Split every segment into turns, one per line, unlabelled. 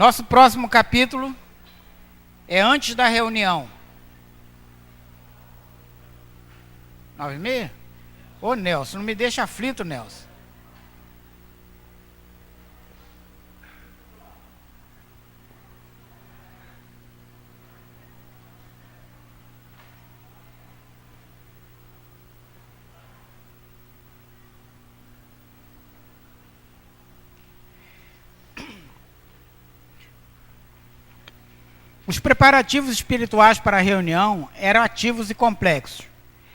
Nosso próximo capítulo é antes da reunião. 9h30? Ô Nelson, não me deixa aflito, Nelson. Os preparativos espirituais para a reunião eram ativos e complexos.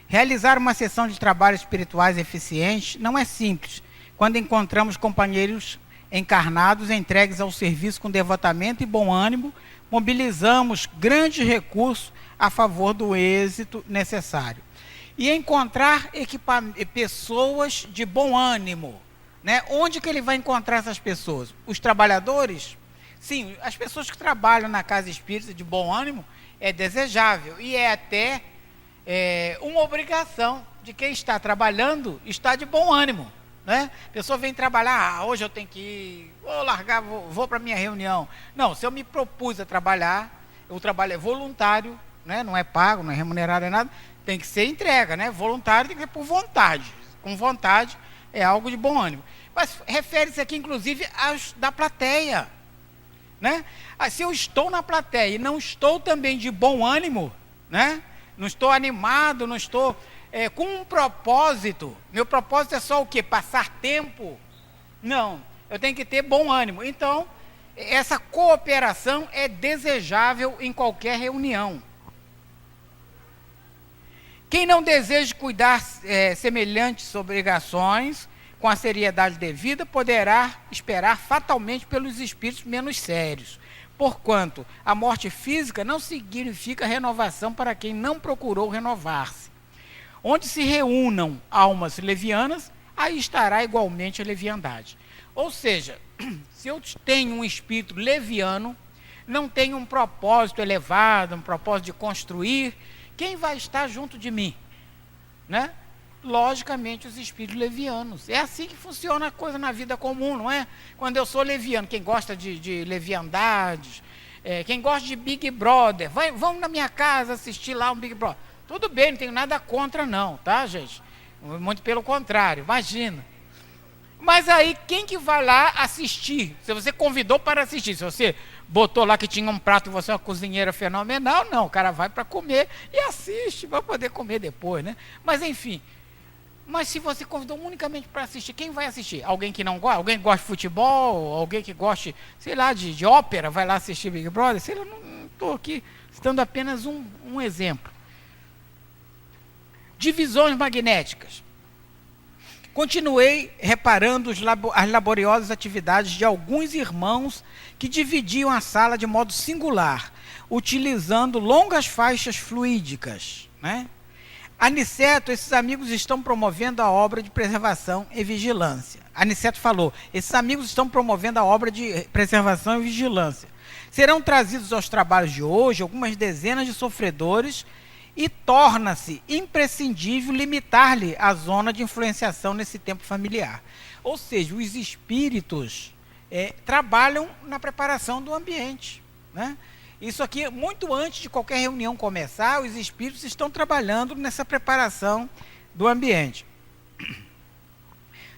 Realizar uma sessão de trabalhos espirituais eficiente não é simples, quando encontramos companheiros encarnados entregues ao serviço com devotamento e bom ânimo, mobilizamos grandes recursos a favor do êxito necessário. E encontrar pessoas de bom ânimo, né? Onde que ele vai encontrar essas pessoas? Os trabalhadores? Sim, as pessoas que trabalham na casa espírita de bom ânimo é desejável e é até uma obrigação de quem está trabalhando estar de bom ânimo, né? A pessoa vem trabalhar, hoje eu tenho que ir, vou largar, vou para a minha reunião. Não, se eu me propus a trabalhar, o trabalho é voluntário, né? Não é pago, não é remunerado, é nada, tem que ser entrega, né? Voluntário tem que ser por vontade, com vontade é algo de bom ânimo. Mas refere-se aqui inclusive aos da plateia, né? Se eu estou na plateia e não estou também de bom ânimo, né? Não estou animado, não estou com um propósito. Meu propósito é só o quê? Passar tempo? Não, eu tenho que ter bom ânimo. Então, essa cooperação é desejável em qualquer reunião. Quem não deseja cuidar semelhantes obrigações com a seriedade devida, poderá esperar fatalmente pelos espíritos menos sérios. Porquanto a morte física não significa renovação para quem não procurou renovar-se. Onde se reúnam almas levianas, aí estará igualmente a leviandade. Ou seja, se eu tenho um espírito leviano, não tenho um propósito elevado, um propósito de construir, quem vai estar junto de mim? Né? Logicamente, os espíritos levianos. É assim que funciona a coisa na vida comum, não é? Quando eu sou leviano, quem gosta de leviandades, quem gosta de Big Brother, vamos na minha casa assistir lá um Big Brother. Tudo bem, não tenho nada contra não, tá, gente? Muito pelo contrário, imagina. Mas aí, quem que vai lá assistir? Se você convidou para assistir, se você botou lá que tinha um prato e você é uma cozinheira fenomenal, não, o cara vai para comer e assiste, vai poder comer depois, né? Mas enfim... Mas se você convidou unicamente para assistir, quem vai assistir? Alguém que não gosta? Alguém que gosta de futebol? Alguém que goste, sei lá, de ópera, vai lá assistir Big Brother? Sei lá, não estou aqui citando apenas um exemplo. Divisões magnéticas. Continuei reparando as laboriosas atividades de alguns irmãos que dividiam a sala de modo singular, utilizando longas faixas fluídicas, né? Aniceto, esses amigos estão promovendo a obra de preservação e vigilância. Aniceto falou, esses amigos estão promovendo a obra de preservação e vigilância. Serão trazidos aos trabalhos de hoje algumas dezenas de sofredores e torna-se imprescindível limitar-lhe a zona de influenciação nesse tempo familiar. Ou seja, os espíritos trabalham na preparação do ambiente, né? Isso aqui, muito antes de qualquer reunião começar, os espíritos estão trabalhando nessa preparação do ambiente.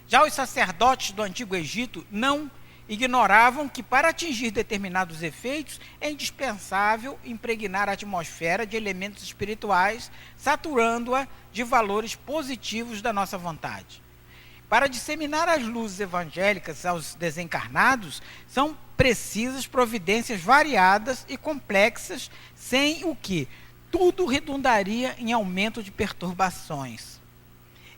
Já os sacerdotes do Antigo Egito não ignoravam que para atingir determinados efeitos é indispensável impregnar a atmosfera de elementos espirituais, saturando-a de valores positivos da nossa vontade. Para disseminar as luzes evangélicas aos desencarnados, são precisas providências variadas e complexas, sem o que tudo redundaria em aumento de perturbações.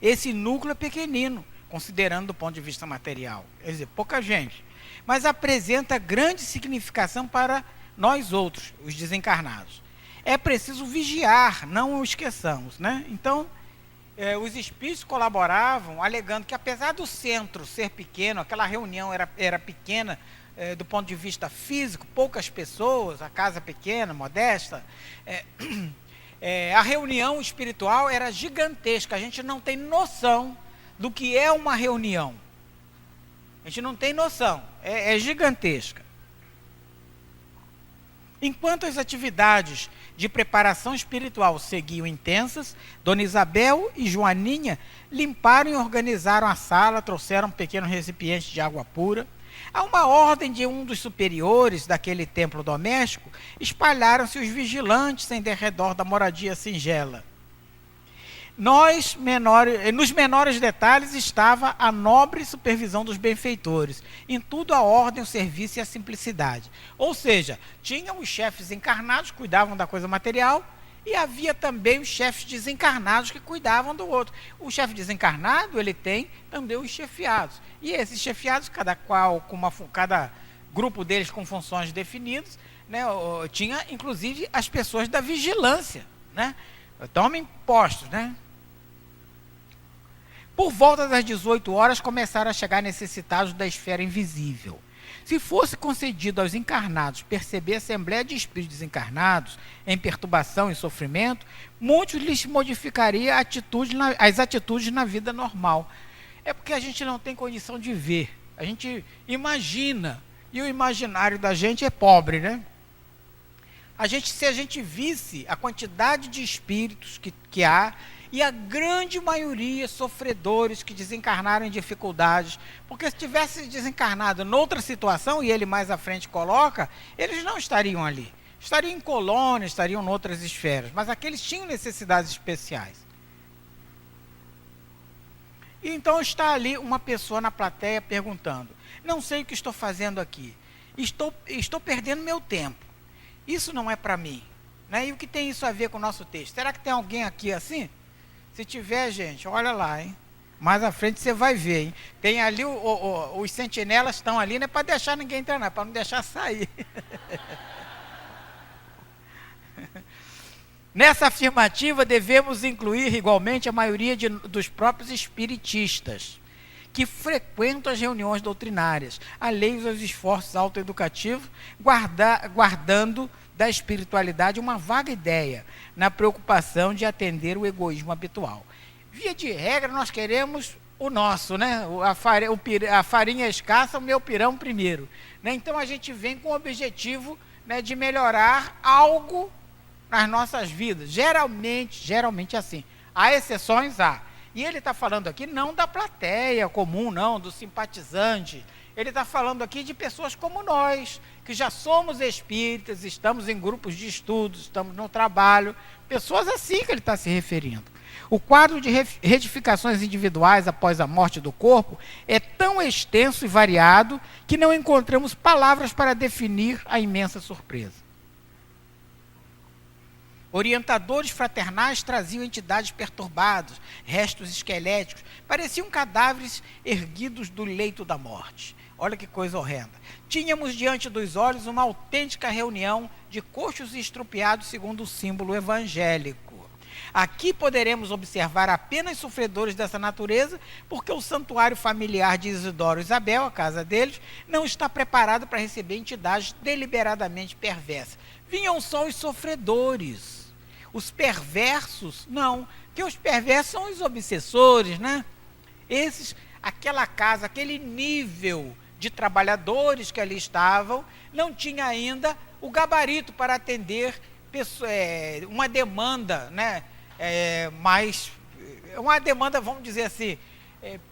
Esse núcleo é pequenino, considerando do ponto de vista material, quer dizer, pouca gente, mas apresenta grande significação para nós outros, os desencarnados. É preciso vigiar, não o esqueçamos, né? Então, os espíritos colaboravam, alegando que apesar do centro ser pequeno, aquela reunião era pequena, do ponto de vista físico, poucas pessoas, a casa pequena, modesta, a reunião espiritual era gigantesca, a gente não tem noção do que é uma reunião. A gente não tem noção, é gigantesca. Enquanto as atividades de preparação espiritual seguiam intensas, Dona Isabel e Joaninha limparam e organizaram a sala, trouxeram um pequeno recipiente de água pura. A uma ordem de um dos superiores daquele templo doméstico, espalharam-se os vigilantes em derredor da moradia singela. Nos menores detalhes estava a nobre supervisão dos benfeitores, em tudo a ordem, o serviço e a simplicidade. Ou seja, tinham os chefes encarnados que cuidavam da coisa material, e havia também os chefes desencarnados que cuidavam do outro. O chefe desencarnado, ele tem também os chefiados. E esses chefiados, cada grupo deles com funções definidas, né, tinha inclusive as pessoas da vigilância, né? Tomem postos, né? Por volta das 18 horas, começaram a chegar necessitados da esfera invisível. Se fosse concedido aos encarnados perceber a assembleia de espíritos desencarnados em perturbação e sofrimento, muitos lhes modificaria as atitudes na vida normal. É porque a gente não tem condição de ver. A gente imagina, e o imaginário da gente é pobre, né? Se a gente visse a quantidade de espíritos que há, e a grande maioria sofredores que desencarnaram em dificuldades, porque se tivesse desencarnado noutra situação, e ele mais à frente coloca, eles não estariam ali. Estariam em colônias, estariam em outras esferas, mas aqueles tinham necessidades especiais. E então está ali uma pessoa na plateia perguntando: não sei o que estou fazendo aqui, estou perdendo meu tempo, isso não é para mim, né? E o que tem isso a ver com o nosso texto? Será que tem alguém aqui assim? Se tiver, gente, olha lá, hein? Mais à frente você vai ver, hein? Tem ali, os sentinelas estão ali, não é para deixar ninguém entrar, não, é para não deixar sair. Nessa afirmativa, devemos incluir igualmente a maioria dos próprios espiritistas, que frequentam as reuniões doutrinárias, alheios aos esforços autoeducativos, guardando da espiritualidade uma vaga ideia, na preocupação de atender o egoísmo habitual. Via de regra, nós queremos o nosso, né? A farinha escassa, o meu pirão primeiro, né? Então a gente vem com o objetivo, né, de melhorar algo nas nossas vidas. Geralmente assim. Há exceções, há. E ele está falando aqui não da plateia comum, não, do simpatizante. Ele está falando aqui de pessoas como nós, que já somos espíritas, estamos em grupos de estudos, estamos no trabalho. Pessoas assim que ele está se referindo. O quadro de retificações individuais após a morte do corpo é tão extenso e variado que não encontramos palavras para definir a imensa surpresa. Orientadores fraternais traziam entidades perturbadas, restos esqueléticos, pareciam cadáveres erguidos do leito da morte. Olha que coisa horrenda. Tínhamos diante dos olhos uma autêntica reunião de coxos estrupiados segundo o símbolo evangélico. Aqui poderemos observar apenas sofredores dessa natureza, porque o santuário familiar de Isidoro e Isabel, a casa deles, não está preparado para receber entidades deliberadamente perversas. Vinham só os sofredores. Os perversos, não. Porque os perversos são os obsessores, né? Aquela casa, aquele nível de trabalhadores que ali estavam, não tinha ainda o gabarito para atender uma demanda, né? Uma demanda, vamos dizer assim,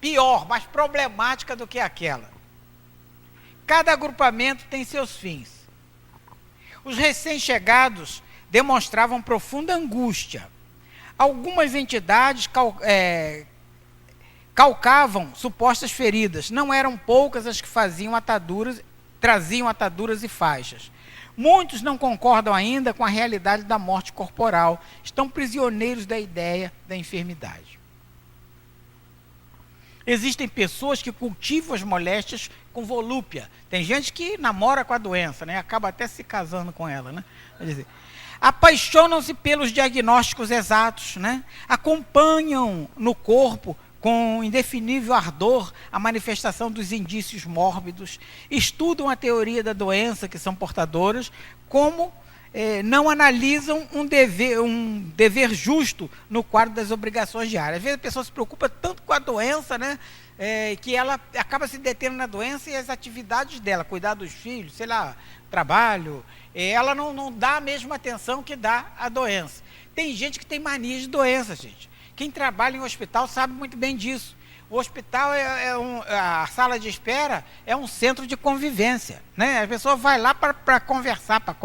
pior, mais problemática do que aquela. Cada agrupamento tem seus fins. Os recém-chegados demonstravam profunda angústia. Algumas entidades calcavam supostas feridas. Não eram poucas as que traziam ataduras e faixas. Muitos não concordam ainda com a realidade da morte corporal. Estão prisioneiros da ideia da enfermidade. Existem pessoas que cultivam as moléstias com volúpia. Tem gente que namora com a doença, né? Acaba até se casando com ela, né? Quer dizer, apaixonam-se pelos diagnósticos exatos, né? Acompanham no corpo com indefinível ardor a manifestação dos indícios mórbidos, estudam a teoria da doença que são portadoras, como não analisam um dever justo no quadro das obrigações diárias. Às vezes a pessoa se preocupa tanto com a doença, né, que ela acaba se detendo na doença e as atividades dela, cuidar dos filhos, sei lá, trabalho, ela não dá a mesma atenção que dá à doença. Tem gente que tem mania de doença, gente. Quem trabalha em hospital sabe muito bem disso. O hospital a sala de espera é um centro de convivência, né? A pessoa vai lá para conversar, para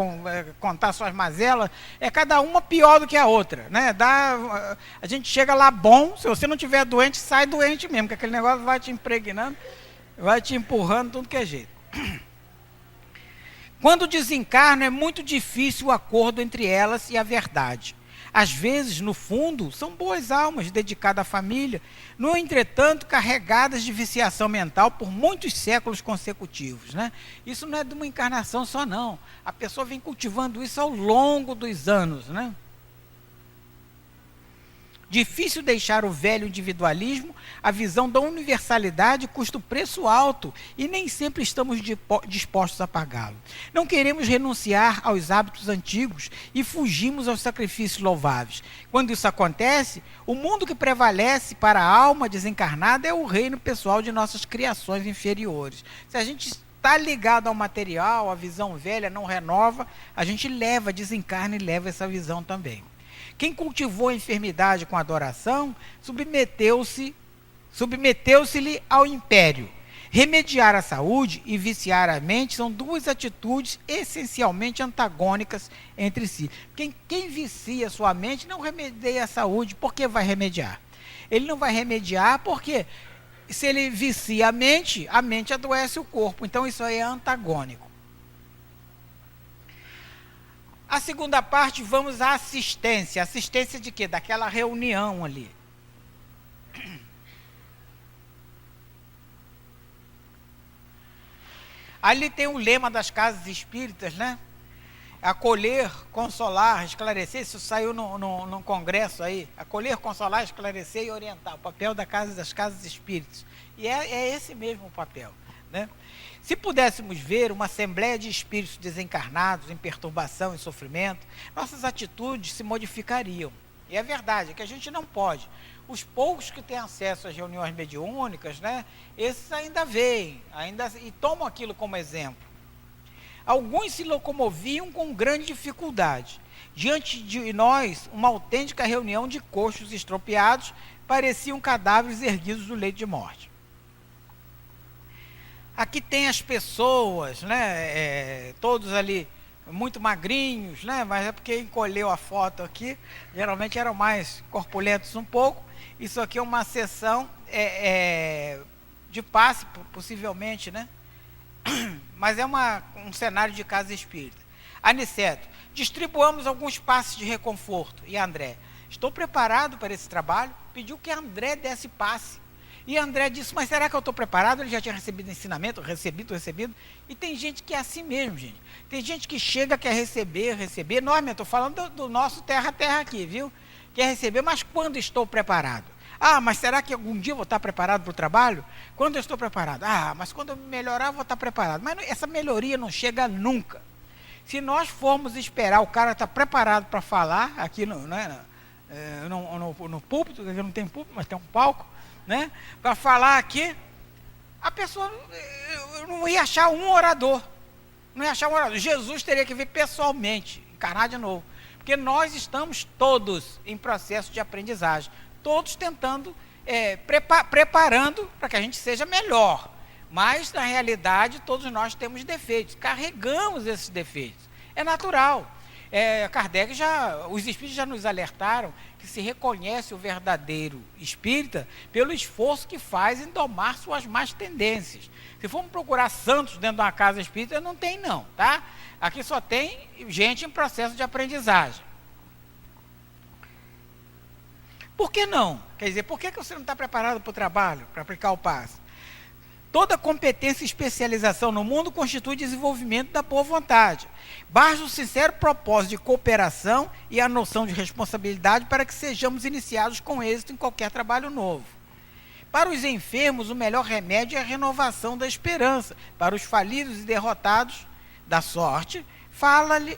contar suas mazelas, cada uma pior do que a outra, né? A gente chega lá bom, se você não tiver doente, sai doente mesmo, que aquele negócio vai te impregnando, vai te empurrando tudo que é jeito. Quando desencarnam, é muito difícil o acordo entre elas e a verdade. Às vezes, no fundo, são boas almas dedicadas à família, no entretanto, carregadas de viciação mental por muitos séculos consecutivos, né? Isso não é de uma encarnação só, não. A pessoa vem cultivando isso ao longo dos anos, né? Difícil deixar o velho individualismo, a visão da universalidade custa preço alto e nem sempre estamos dispostos a pagá-lo. Não queremos renunciar aos hábitos antigos e fugimos aos sacrifícios louváveis. Quando isso acontece, o mundo que prevalece para a alma desencarnada é o reino pessoal de nossas criações inferiores. Se a gente está ligado ao material, a visão velha não renova, a gente desencarna e leva essa visão também. Quem cultivou a enfermidade com adoração, submeteu-se-lhe ao império. Remediar a saúde e viciar a mente são duas atitudes essencialmente antagônicas entre si. Quem vicia sua mente não remedia a saúde, por que vai remediar? Ele não vai remediar porque, se ele vicia a mente adoece o corpo. Então isso aí é antagônico. A segunda parte, vamos à assistência. Assistência de quê? Daquela reunião ali. Ali tem o lema das casas espíritas, né? Acolher, consolar, esclarecer. Isso saiu no congresso aí. Acolher, consolar, esclarecer e orientar. O papel das casas espíritas. E é esse mesmo o papel, né? Se pudéssemos ver uma assembleia de espíritos desencarnados em perturbação e sofrimento, nossas atitudes se modificariam. E é verdade, é que a gente não pode. Os poucos que têm acesso às reuniões mediúnicas, né, esses ainda veem, e tomam aquilo como exemplo. Alguns se locomoviam com grande dificuldade. Diante de nós, uma autêntica reunião de coxos estropiados pareciam cadáveres erguidos do leito de morte. Aqui tem as pessoas, né, todos ali muito magrinhos, né, mas é porque encolheu a foto aqui, geralmente eram mais corpulentos um pouco. Isso aqui é uma sessão de passe, possivelmente, né, mas é um cenário de casa espírita. Aniceto, distribuamos alguns passes de reconforto. E André, estou preparado para esse trabalho? Pediu que André desse passe. E André disse, mas será que eu estou preparado? Ele já tinha recebido ensinamento, recebido. E tem gente que é assim mesmo, gente. Tem gente que chega, quer receber. Nós, eu estou falando do nosso terra-terra aqui, viu? Quer receber, mas quando estou preparado? Ah, mas será que algum dia eu vou estar preparado para o trabalho? Quando eu estou preparado? Ah, mas quando eu melhorar eu vou estar preparado. Mas essa melhoria não chega nunca. Se nós formos esperar o cara estar preparado para falar, aqui no púlpito, aqui não tem púlpito, mas tem um palco, né, para falar aqui, a pessoa não ia achar um orador. Jesus teria que vir pessoalmente, encarnar de novo. Porque nós estamos todos em processo de aprendizagem. Todos tentando, preparando para que a gente seja melhor. Mas, na realidade, todos nós temos defeitos. Carregamos esses defeitos. É natural. Kardec os espíritos já nos alertaram que se reconhece o verdadeiro espírita pelo esforço que faz em domar suas más tendências. Se formos procurar santos dentro de uma casa espírita, não tem não, tá? Aqui só tem gente em processo de aprendizagem. Por que não? Quer dizer, por que você não está preparado para o trabalho, para aplicar o passe? Toda competência e especialização no mundo constitui desenvolvimento da boa vontade. Basta o sincero propósito de cooperação e a noção de responsabilidade para que sejamos iniciados com êxito em qualquer trabalho novo. Para os enfermos, o melhor remédio é a renovação da esperança. Para os falidos e derrotados da sorte, fala-lhes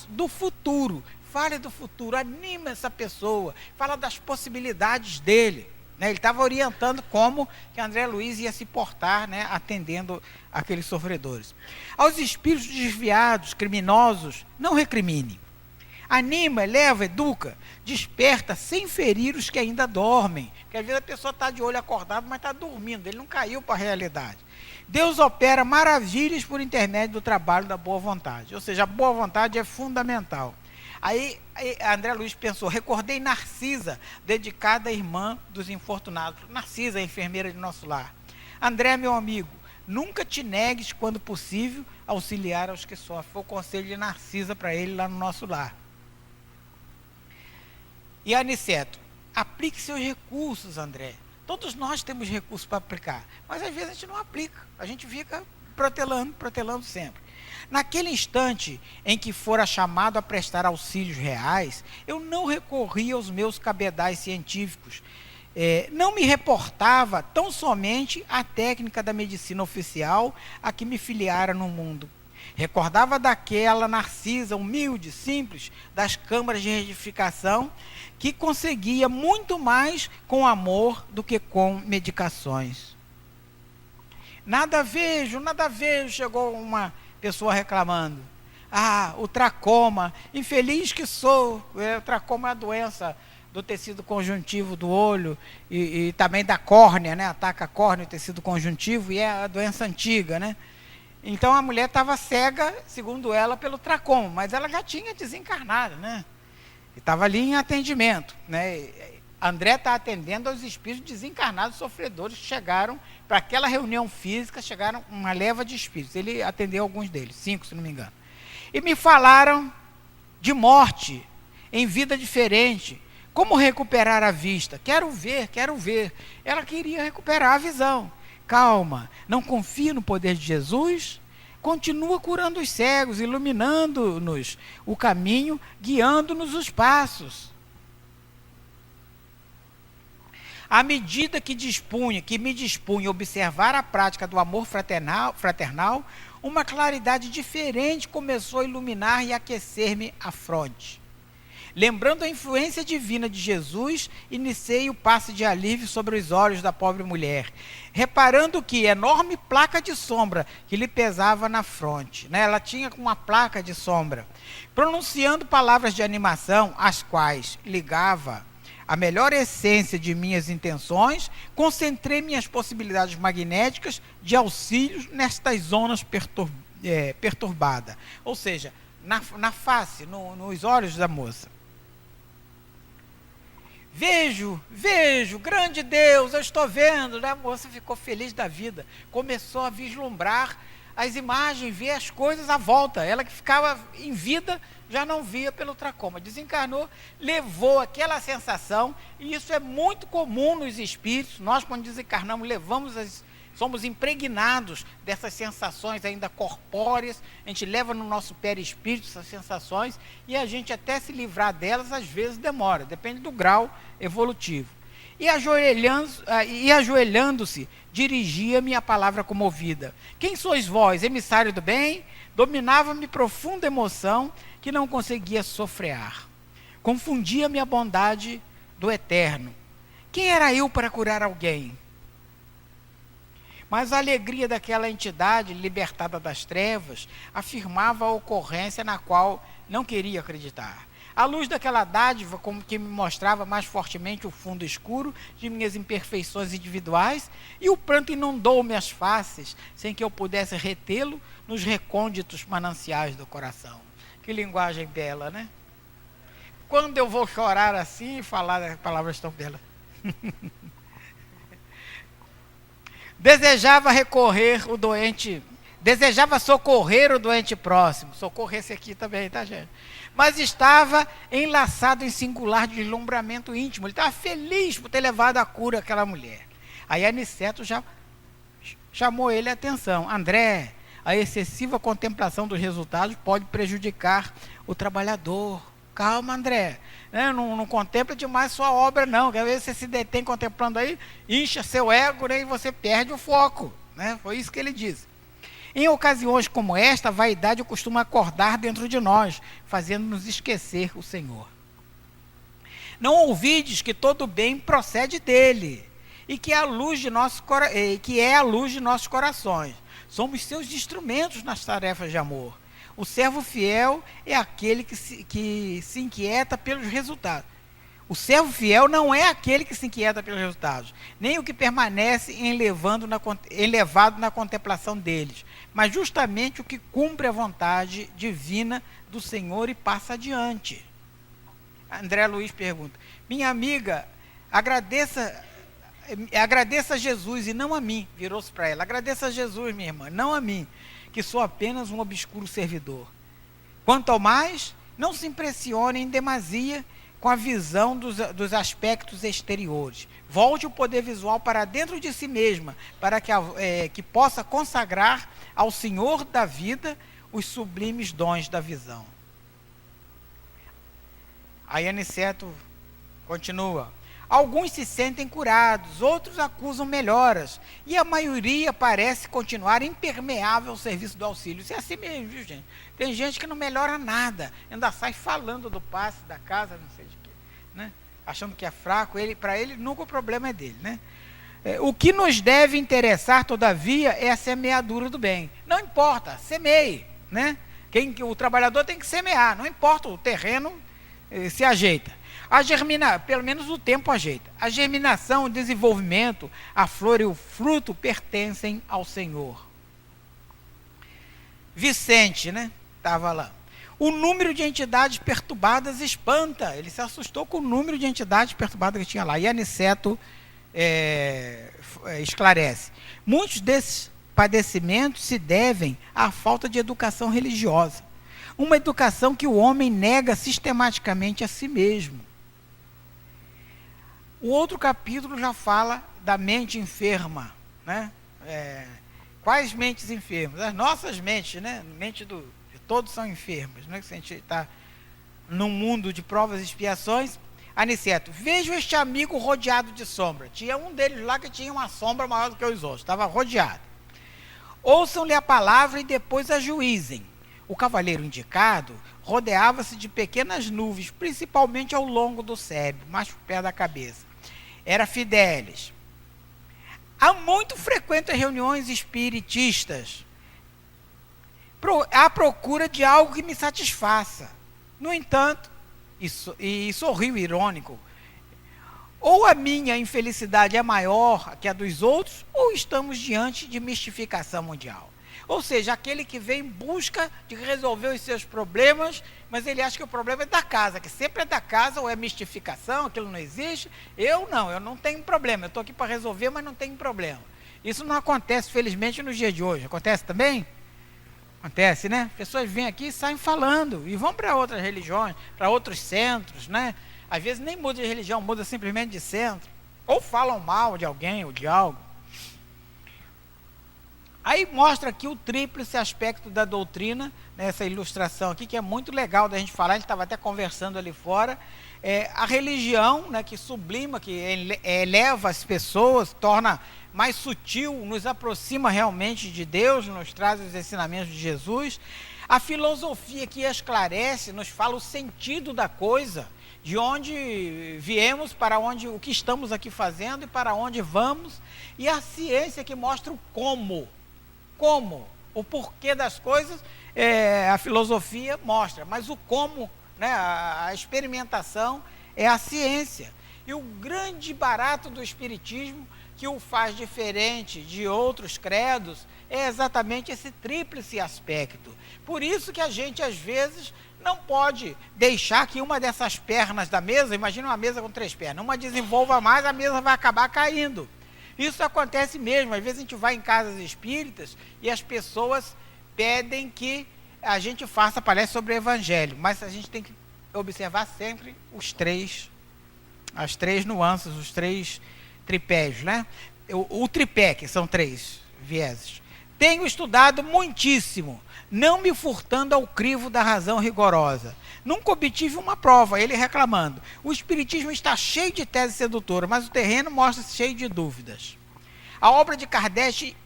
do futuro. Fale do futuro, anima essa pessoa, fala das possibilidades dele. Né? Ele estava orientando como que André Luiz ia se portar, né, atendendo aqueles sofredores. Aos espíritos desviados, criminosos, não recrimine. Anima, eleva, educa, desperta sem ferir os que ainda dormem. Porque às vezes a pessoa está de olho acordado, mas está dormindo, ele não caiu para a realidade. Deus opera maravilhas por intermédio do trabalho da boa vontade. Ou seja, a boa vontade é fundamental. Aí André Luiz pensou, recordei Narcisa, dedicada à irmã dos infortunados. Narcisa, a enfermeira de nosso lar. André, meu amigo, nunca te negues, quando possível, auxiliar aos que sofrem. Foi o conselho de Narcisa para ele lá no nosso lar. E Aniceto, aplique seus recursos, André. Todos nós temos recursos para aplicar, mas às vezes a gente não aplica, a gente fica protelando sempre. Naquele instante em que fora chamado a prestar auxílios reais, eu não recorri aos meus cabedais científicos, não me reportava tão somente à técnica da medicina oficial a que me filiara no mundo. Recordava daquela Narcisa, humilde, simples, das câmaras de edificação, que conseguia muito mais com amor do que com medicações. Nada vejo, chegou uma pessoa reclamando. Ah, o tracoma, infeliz que sou. O tracoma é a doença do tecido conjuntivo do olho e também da córnea, né? Ataca a córnea, o tecido conjuntivo, e é a doença antiga, né? Então a mulher estava cega, segundo ela, pelo tracoma, mas ela já tinha desencarnado, né? E estava ali em atendimento, né? André está atendendo aos espíritos desencarnados sofredores que chegaram para aquela reunião física, chegaram uma leva de espíritos. Ele atendeu alguns deles, 5, se não me engano. E me falaram de morte, em vida diferente, como recuperar a vista. Quero ver. Ela queria recuperar a visão. Calma, não confia no poder de Jesus? Continua curando os cegos, iluminando-nos o caminho, guiando-nos os passos. À medida que me dispunha a observar a prática do amor fraternal, uma claridade diferente começou a iluminar e aquecer-me a fronte. Lembrando a influência divina de Jesus, iniciei o passe de alívio sobre os olhos da pobre mulher, reparando que enorme placa de sombra que lhe pesava na fronte, né? Ela tinha uma placa de sombra, pronunciando palavras de animação, as quais ligava a melhor essência de minhas intenções, concentrei minhas possibilidades magnéticas de auxílios nestas zonas perturbadas, ou seja, na face, nos olhos da moça. Vejo, grande Deus, eu estou vendo, né? A moça ficou feliz da vida, começou a vislumbrar as imagens, ver as coisas à volta. Ela que ficava em vida, já não via pelo tracoma. Desencarnou, levou aquela sensação, e isso é muito comum nos espíritos. Nós, quando desencarnamos, somos impregnados dessas sensações ainda corpóreas, a gente leva no nosso perispírito essas sensações, e a gente até se livrar delas, às vezes demora, depende do grau evolutivo. E ajoelhando-se, dirigia-me a palavra comovida. Quem sois vós, emissário do bem? Dominava-me profunda emoção que não conseguia sofrear. Confundia-me a bondade do eterno. Quem era eu para curar alguém? Mas a alegria daquela entidade libertada das trevas afirmava a ocorrência na qual não queria acreditar. A luz daquela dádiva, como que me mostrava mais fortemente o fundo escuro de minhas imperfeições individuais, e o pranto inundou minhas faces, sem que eu pudesse retê-lo nos recônditos mananciais do coração. Que linguagem bela, né? Quando eu vou chorar assim e falar palavras tão belas. Desejava socorrer o doente próximo. Socorrer esse aqui também, tá, gente? Mas estava enlaçado em singular deslumbramento íntimo. Ele estava feliz por ter levado a cura àquela mulher. Aí Aniceto já chamou ele a atenção. André, a excessiva contemplação dos resultados pode prejudicar o trabalhador. Calma, André. Não contempla demais sua obra, não. Às vezes você se detém contemplando aí, incha seu ego, né, e você perde o foco. Né? Foi isso que ele disse. Em ocasiões como esta, a vaidade costuma acordar dentro de nós, fazendo-nos esquecer o Senhor. Não ouvides que todo bem procede dele, e que é a luz de nossos corações. Somos seus instrumentos nas tarefas de amor. O servo fiel é aquele que se inquieta pelos resultados. O servo fiel não é aquele que se inquieta pelos resultados, nem o que permanece elevado na contemplação deles, mas justamente o que cumpre a vontade divina do Senhor e passa adiante. André Luiz pergunta: minha amiga, agradeça a Jesus e não a mim. Virou-se para ela: agradeça a Jesus, minha irmã, não a mim, que sou apenas um obscuro servidor. Quanto ao mais, não se impressione em demasia com a visão dos aspectos exteriores. Volte o poder visual para dentro de si mesma, para que possa consagrar ao Senhor da vida os sublimes dons da visão. Aí Aniceto continua: alguns se sentem curados, outros acusam melhoras, e a maioria parece continuar impermeável ao serviço do auxílio. Isso é assim mesmo, viu, gente? Tem gente que não melhora nada, ainda sai falando do passe da casa, não sei de quê, né? Achando que é fraco, para ele nunca o problema é dele, né? O que nos deve interessar, todavia, é a semeadura do bem. Não importa, semeie, né? O trabalhador tem que semear, não importa, o terreno se ajeita. Pelo menos o tempo ajeita. A germinação, o desenvolvimento, a flor e o fruto pertencem ao Senhor. Vicente, né? Estava lá. O número de entidades perturbadas espanta. Ele se assustou com o número de entidades perturbadas que tinha lá. E Aniceto esclarece: muitos desses padecimentos se devem à falta de educação religiosa. Uma educação que o homem nega sistematicamente a si mesmo. O outro capítulo já fala da mente enferma, né? Quais mentes enfermas? As nossas mentes, né? Todos são enfermos, né? Se a gente está num mundo de provas e expiações. Aniceto: vejo este amigo rodeado de sombra. Tinha um deles lá que tinha uma sombra maior do que os outros, estava rodeado. Ouçam-lhe a palavra e depois a juizem. O cavaleiro indicado rodeava-se de pequenas nuvens, principalmente ao longo do cérebro, mais perto da cabeça. Era Fidélis. Há muito frequentes reuniões espiritistas à procura de algo que me satisfaça. No entanto, e sorriu irônico, ou a minha infelicidade é maior que a dos outros, ou estamos diante de mistificação mundial. Ou seja, aquele que vem em busca de resolver os seus problemas, mas ele acha que o problema é da casa, que sempre é da casa, ou é mistificação, aquilo não existe. Eu não tenho problema, eu estou aqui para resolver, mas não tenho problema. Isso não acontece, felizmente, nos dias de hoje. Acontece também? Acontece, né? Pessoas vêm aqui e saem falando, e vão para outras religiões, para outros centros, né? Às vezes nem muda de religião, muda simplesmente de centro. Ou falam mal de alguém ou de algo. Aí mostra aqui o tríplice aspecto da doutrina, nessa ilustração aqui, que é muito legal da gente falar. A gente estava até conversando ali fora. A religião, né, que sublima, que eleva as pessoas, torna mais sutil, nos aproxima realmente de Deus, nos traz os ensinamentos de Jesus. A filosofia que esclarece, nos fala o sentido da coisa, de onde viemos, para onde, o que estamos aqui fazendo e para onde vamos. E a ciência que mostra o como, o porquê das coisas, a filosofia mostra, mas o como, né, a experimentação é a ciência. E o grande barato do espiritismo, que o faz diferente de outros credos, é exatamente esse tríplice aspecto. Por isso que a gente, às vezes, não pode deixar que uma dessas pernas da mesa, imagina uma mesa com 3 pernas, uma desenvolva mais, a mesa vai acabar caindo. Isso acontece mesmo. Às vezes a gente vai em casas espíritas e as pessoas pedem que a gente faça palestra sobre o evangelho, mas a gente tem que observar sempre as três nuances, os 3 tripés, né? O tripé, que são 3 vieses. Tenho estudado muitíssimo, não me furtando ao crivo da razão rigorosa. Nunca obtive uma prova, ele reclamando. O espiritismo está cheio de tese sedutora, mas o terreno mostra-se cheio de dúvidas. A obra de Kardec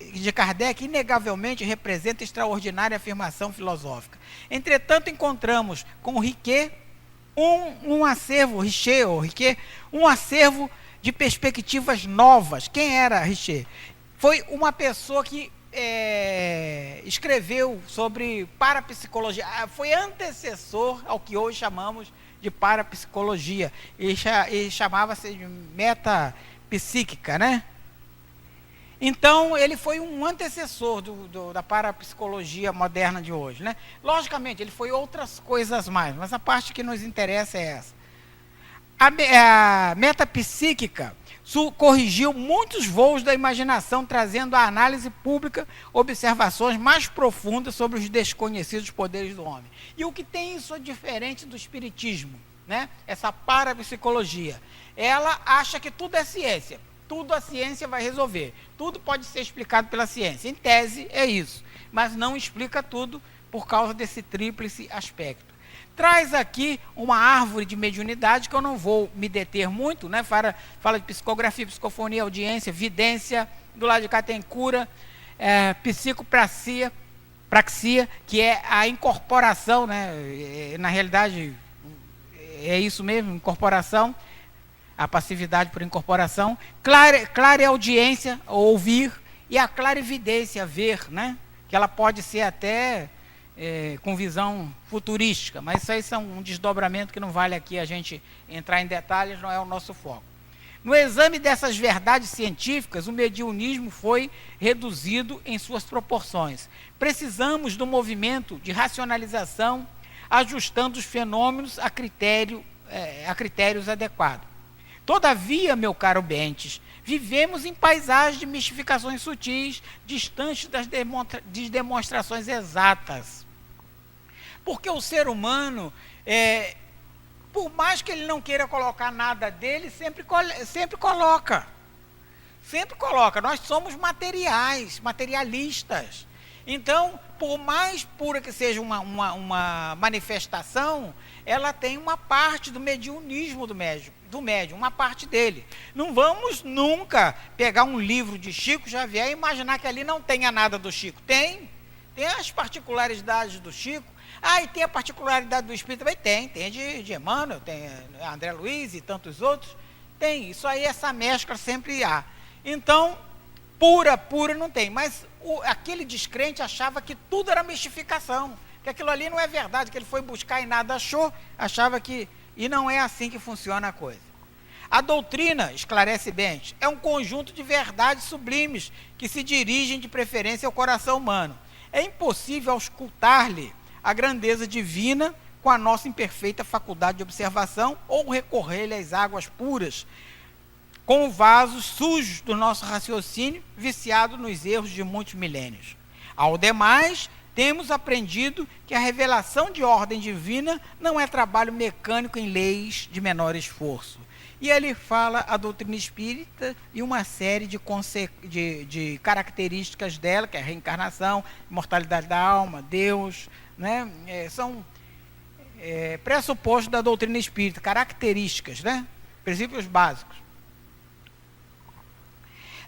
inegavelmente representa extraordinária afirmação filosófica. Entretanto, encontramos com Riquet um acervo de perspectivas novas. Quem era Riquet? Foi uma pessoa que escreveu sobre parapsicologia, foi antecessor ao que hoje chamamos de parapsicologia, e chamava-se de metapsíquica, né? Então, ele foi um antecessor da parapsicologia moderna de hoje, né? Logicamente, ele foi outras coisas mais, mas a parte que nos interessa é essa. A metapsíquica corrigiu muitos voos da imaginação, trazendo à análise pública observações mais profundas sobre os desconhecidos poderes do homem. E o que tem isso diferente do espiritismo, né? Essa parapsicologia. Ela acha que tudo é ciência. Tudo a ciência vai resolver. Tudo pode ser explicado pela ciência. Em tese, é isso. Mas não explica tudo por causa desse tríplice aspecto. Traz aqui uma árvore de mediunidade, que eu não vou me deter muito, né? Fala de psicografia, psicofonia, audiência, vidência. Do lado de cá tem cura, psicopraxia, que é a incorporação, né? Na realidade, é isso mesmo, incorporação. A passividade por incorporação, clareaudiência, ouvir, e a clarividência, ver, né? Que ela pode ser até com visão futurística, mas isso aí são um desdobramento que não vale aqui a gente entrar em detalhes, não é o nosso foco. No exame dessas verdades científicas, o mediunismo foi reduzido em suas proporções. Precisamos do movimento de racionalização, ajustando os fenômenos a critérios adequados. Todavia, meu caro Bentes, vivemos em paisagens de mistificações sutis, distantes das demonstrações exatas. Porque o ser humano, por mais que ele não queira colocar nada dele, sempre coloca. Sempre coloca. Nós somos materialistas. Então, por mais pura que seja uma manifestação, ela tem uma parte do mediunismo do médium, uma parte dele. Não vamos nunca pegar um livro de Chico Xavier e imaginar que ali não tenha nada do Chico. Tem as particularidades do Chico. E tem a particularidade do Espírito também? Tem de Emmanuel, tem André Luiz e tantos outros. Tem, isso aí, essa mescla sempre há. Então, pura não tem. Mas aquele descrente achava que tudo era mistificação, que aquilo ali não é verdade, que ele foi buscar e nada achou, achava que... E não é assim que funciona a coisa. A doutrina, esclarece bem, é um conjunto de verdades sublimes que se dirigem de preferência ao coração humano. É impossível auscultar-lhe a grandeza divina com a nossa imperfeita faculdade de observação ou recorrer-lhe às águas puras, com vasos sujos do nosso raciocínio, viciado nos erros de muitos milênios. Ao demais, temos aprendido que a revelação de ordem divina não é trabalho mecânico em leis de menor esforço. E ele fala a doutrina espírita e uma série de características dela, que é a reencarnação, imortalidade da alma, Deus, né? São pressupostos da doutrina espírita, características, né? Princípios básicos.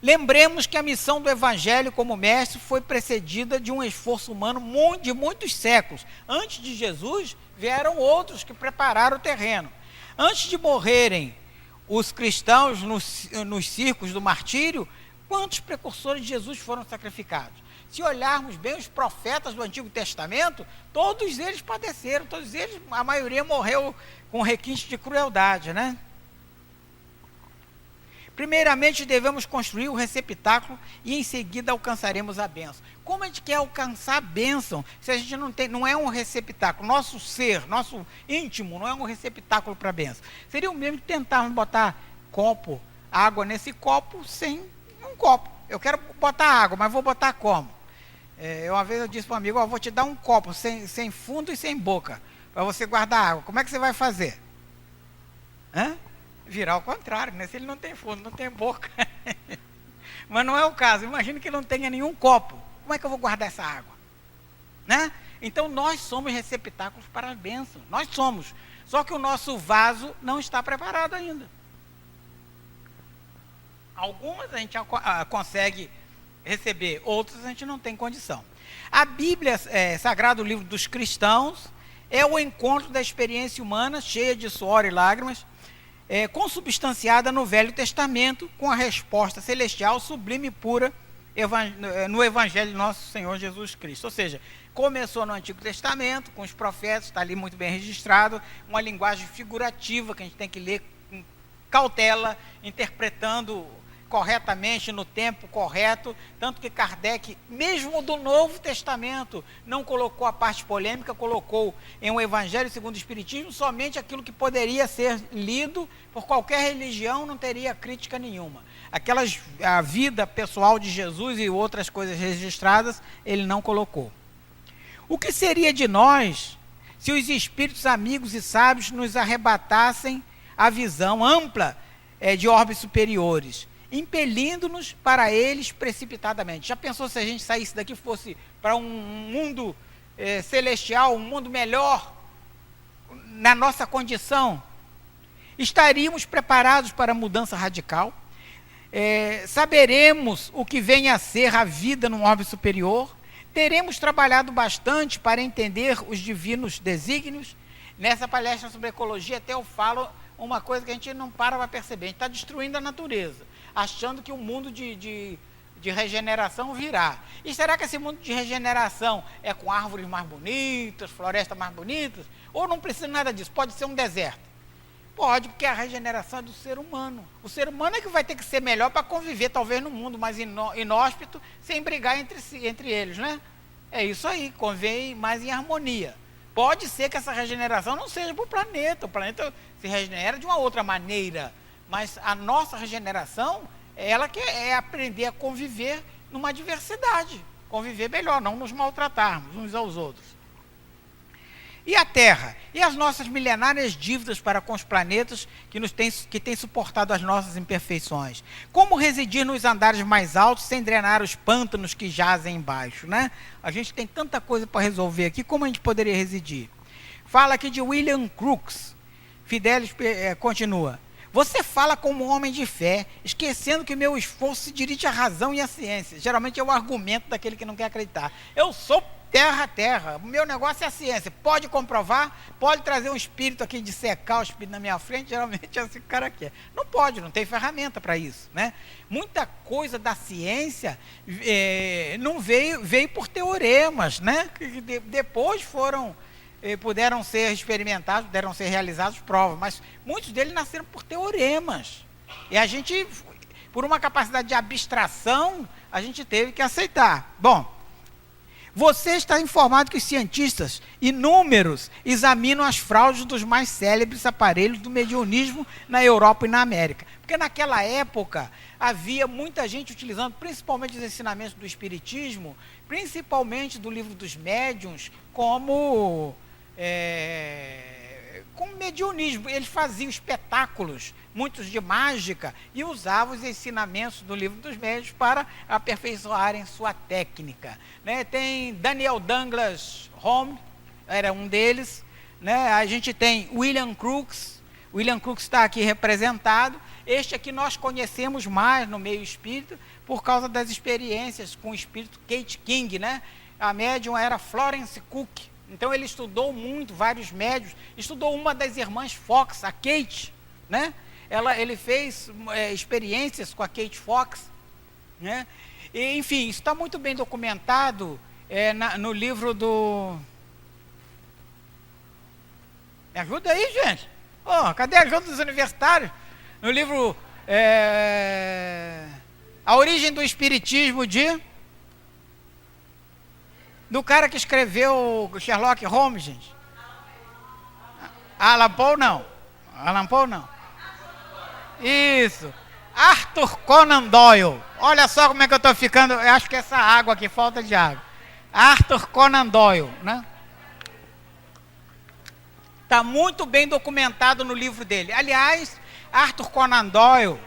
Lembremos que a missão do Evangelho como mestre foi precedida de um esforço humano de muitos séculos. Antes de Jesus, vieram outros que prepararam o terreno. Antes de morrerem os cristãos nos circos do martírio, quantos precursores de Jesus foram sacrificados? Se olharmos bem os profetas do Antigo Testamento, todos eles padeceram, todos eles, a maioria morreu com requinte de crueldade, né? Primeiramente devemos construir o receptáculo e em seguida alcançaremos a bênção. Como a gente quer alcançar a bênção se a gente não é um receptáculo? Nosso ser, nosso íntimo não é um receptáculo para a bênção. Seria o mesmo que tentarmos botar água nesse copo sem um copo. Eu quero botar água, mas vou botar como? Uma vez eu disse para um amigo, vou te dar um copo sem fundo e sem boca, para você guardar água. Como é que você vai fazer? Virar ao contrário, né? Se ele não tem fundo, não tem boca. Mas não é o caso. Imagina que não tenha nenhum copo. Como é que eu vou guardar essa água? Né? Então nós somos receptáculos para a bênção. Nós somos. Só que o nosso vaso não está preparado ainda. Algumas a gente consegue receber, outras a gente não tem condição. A Bíblia Sagrada, o livro dos cristãos, é o encontro da experiência humana, cheia de suor e lágrimas, consubstanciada no Velho Testamento, com a resposta celestial, sublime e pura, no Evangelho de nosso Senhor Jesus Cristo. Ou seja, começou no Antigo Testamento, com os profetas, está ali muito bem registrado, uma linguagem figurativa que a gente tem que ler com cautela, interpretando corretamente, no tempo correto, tanto que Kardec, mesmo do Novo Testamento, não colocou a parte polêmica, colocou em um Evangelho segundo o Espiritismo somente aquilo que poderia ser lido por qualquer religião, não teria crítica nenhuma. A vida pessoal de Jesus e outras coisas registradas, ele não colocou. O que seria de nós se os espíritos amigos e sábios nos arrebatassem a visão ampla de orbes superiores, impelindo-nos para eles precipitadamente? Já pensou se a gente saísse daqui e fosse para um mundo celestial, um mundo melhor, na nossa condição? Estaríamos preparados para a mudança radical? Saberemos o que vem a ser a vida num orbe superior? Teremos trabalhado bastante para entender os divinos desígnios? Nessa palestra sobre ecologia até eu falo uma coisa que a gente não para perceber: a gente está destruindo a natureza, achando que o mundo de regeneração virá. E será que esse mundo de regeneração é com árvores mais bonitas, florestas mais bonitas? Ou não precisa nada disso? Pode ser um deserto? Pode, porque a regeneração é do ser humano. O ser humano é que vai ter que ser melhor para conviver, talvez, num mundo mais inóspito, sem brigar entre eles, né? É isso aí, convém mais em harmonia. Pode ser que essa regeneração não seja para o planeta se regenera de uma outra maneira, mas a nossa regeneração, ela que é aprender a conviver numa diversidade, conviver melhor, não nos maltratarmos uns aos outros. E a Terra? E as nossas milenárias dívidas para com os planetas que têm suportado as nossas imperfeições? Como residir nos andares mais altos sem drenar os pântanos que jazem embaixo, né? A gente tem tanta coisa para resolver aqui, como a gente poderia residir? Fala aqui de William Crookes. Fidelis continua: você fala como um homem de fé, esquecendo que meu esforço se dirige à razão e à ciência. Geralmente é o argumento daquele que não quer acreditar. Eu sou terra, o meu negócio é a ciência. Pode comprovar? Pode trazer um espírito aqui de secar o espírito na minha frente? Geralmente é assim que o cara quer. Não pode, não tem ferramenta para isso, né? Muita coisa da ciência não veio por teoremas, né? Que depois puderam ser experimentados, puderam ser realizados provas, mas muitos deles nasceram por teoremas. E a gente, por uma capacidade de abstração, a gente teve que aceitar. Bom, você está informado que os cientistas inúmeros examinam as fraudes dos mais célebres aparelhos do mediunismo na Europa e na América. Porque naquela época havia muita gente utilizando, principalmente os ensinamentos do Espiritismo, principalmente do Livro dos Médiuns, como mediunismo. Eles faziam espetáculos, muitos de mágica, e usavam os ensinamentos do Livro dos Médiuns para aperfeiçoarem sua técnica, né? Tem Daniel Douglas Home, era um deles, né? A gente tem William Crookes está aqui representado. Este aqui nós conhecemos mais no meio espírita por causa das experiências com o espírito Kate King, né? A médium era Florence Cook. Então ele estudou muito, vários médiuns, estudou uma das irmãs Fox, a Kate, né? Ele fez experiências com a Kate Fox, né? E, enfim, isso está muito bem documentado no livro do... Me ajuda aí, gente? Cadê a ajuda dos universitários? No livro A Origem do Espiritismo do cara que escreveu Sherlock Holmes, gente. Alan Poe não. Isso. Arthur Conan Doyle. Olha só como é que eu estou ficando. Eu acho que essa água aqui, falta de água. Arthur Conan Doyle, né? Está muito bem documentado no livro dele. Aliás, Arthur Conan Doyle,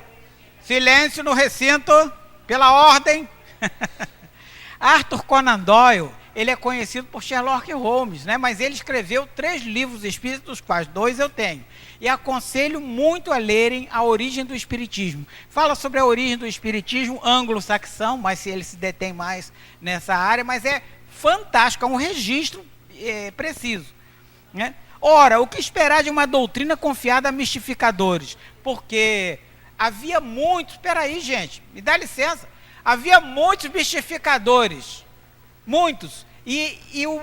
silêncio no recinto, pela ordem. Arthur Conan Doyle, ele é conhecido por Sherlock Holmes, né? Mas ele escreveu 3 livros espíritas, dos quais 2 eu tenho. e aconselho muito a lerem A Origem do Espiritismo. Fala sobre a origem do Espiritismo anglo-saxão, mas se ele se detém mais nessa área, mas é fantástico, é um registro preciso, né? Ora, o que esperar de uma doutrina confiada a mistificadores? Porque havia muitos, espera aí, gente, me dá licença, havia muitos mistificadores, muitos, e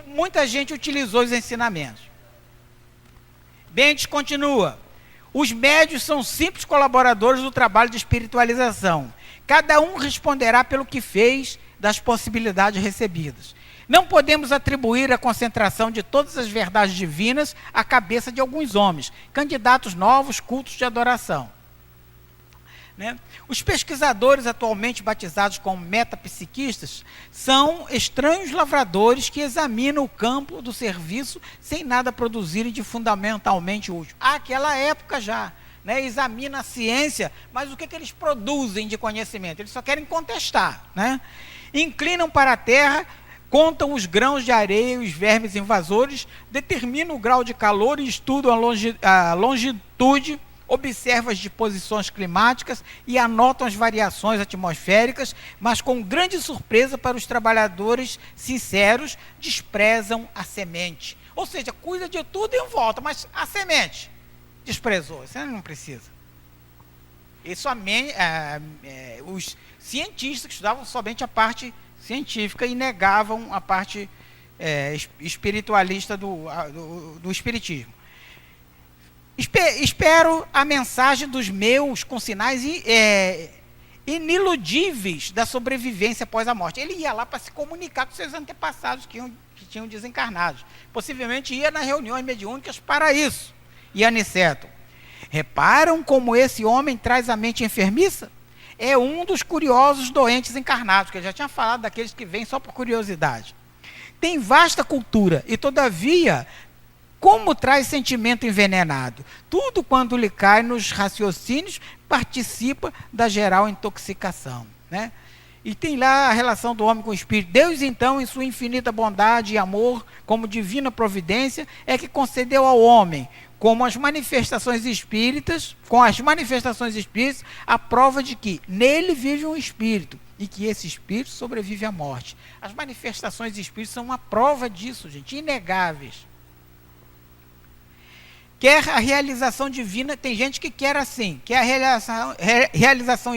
muita gente utilizou os ensinamentos. Bentes continua: os médios são simples colaboradores do trabalho de espiritualização. Cada um responderá pelo que fez das possibilidades recebidas. Não podemos atribuir a concentração de todas as verdades divinas à cabeça de alguns homens, candidatos novos, cultos de adoração. Né? Os pesquisadores atualmente batizados como metapsiquistas são estranhos lavradores que examinam o campo do serviço sem nada produzirem de fundamentalmente útil. Àquela época já, né? Examina a ciência, mas o que eles produzem de conhecimento? Eles só querem contestar, né? Inclinam para a terra, contam os grãos de areia e os vermes invasores, determinam o grau de calor e estudam a longitude, observam as disposições climáticas e anotam as variações atmosféricas, mas com grande surpresa para os trabalhadores sinceros, desprezam a semente. Ou seja, cuida de tudo em volta, mas a semente desprezou, você não precisa. E somente os cientistas que estudavam somente a parte científica e negavam a parte espiritualista do espiritismo. Espero a mensagem dos meus com sinais iniludíveis da sobrevivência após a morte. Ele ia lá para se comunicar com seus antepassados que tinham desencarnados. Possivelmente ia nas reuniões mediúnicas para isso. E Aniceto: reparam como esse homem traz a mente enfermiça? É um dos curiosos doentes encarnados, que eu já tinha falado daqueles que vêm só por curiosidade. Tem vasta cultura e, todavia, como traz sentimento envenenado? Tudo quando lhe cai nos raciocínios, participa da geral intoxicação, né? E tem lá a relação do homem com o espírito. Deus, então, em sua infinita bondade e amor, como divina providência, é que concedeu ao homem, com as manifestações espíritas, a prova de que nele vive um espírito e que esse espírito sobrevive à morte. As manifestações espíritas são uma prova disso, gente, inegáveis. Quer a realização divina, tem gente que quer assim, quer a realização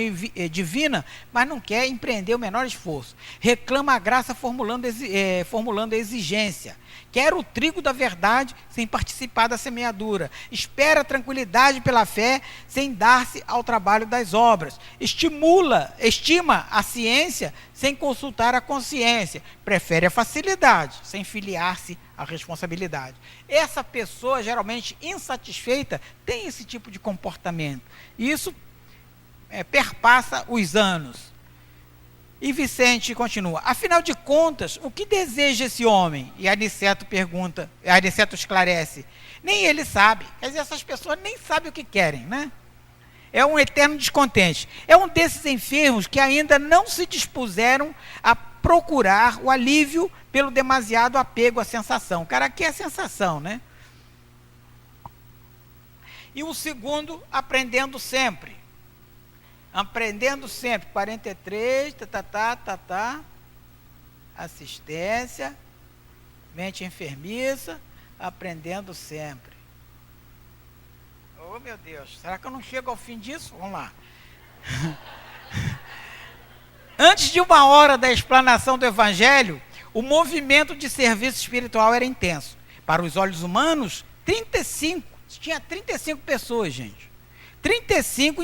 divina, mas não quer empreender o menor esforço. Reclama a graça formulando a exigência. Quer o trigo da verdade sem participar da semeadura. Espera a tranquilidade pela fé sem dar-se ao trabalho das obras. Estima a ciência sem consultar a consciência. Prefere a facilidade sem filiar-se à responsabilidade. Essa pessoa, geralmente insatisfeita, tem esse tipo de comportamento. E isso perpassa os anos. E Vicente continua: afinal de contas, o que deseja esse homem? E Aniceto esclarece: nem ele sabe. Quer dizer, essas pessoas nem sabem o que querem, né? É um eterno descontente. É um desses enfermos que ainda não se dispuseram a procurar o alívio pelo demasiado apego à sensação. O cara quer a sensação, né? E o segundo, aprendendo sempre. 43, assistência, mente enfermiça, aprendendo sempre. Oh, meu Deus, será que eu não chego ao fim disso? Vamos lá. Antes de 1 hora da explanação do Evangelho, o movimento de serviço espiritual era intenso. Para os olhos humanos, 35, tinha 35 pessoas, gente. 35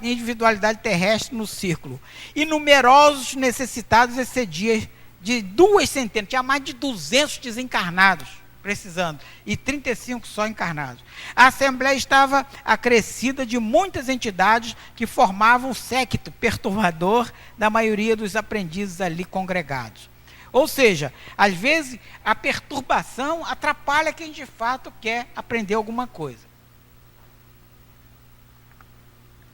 individualidade terrestre no círculo. E numerosos necessitados excediam de 2 centenas. Tinha mais de 200 desencarnados precisando. E 35 só encarnados. A Assembleia estava acrescida de muitas entidades que formavam o séquito perturbador da maioria dos aprendizes ali congregados. Ou seja, às vezes a perturbação atrapalha quem de fato quer aprender alguma coisa.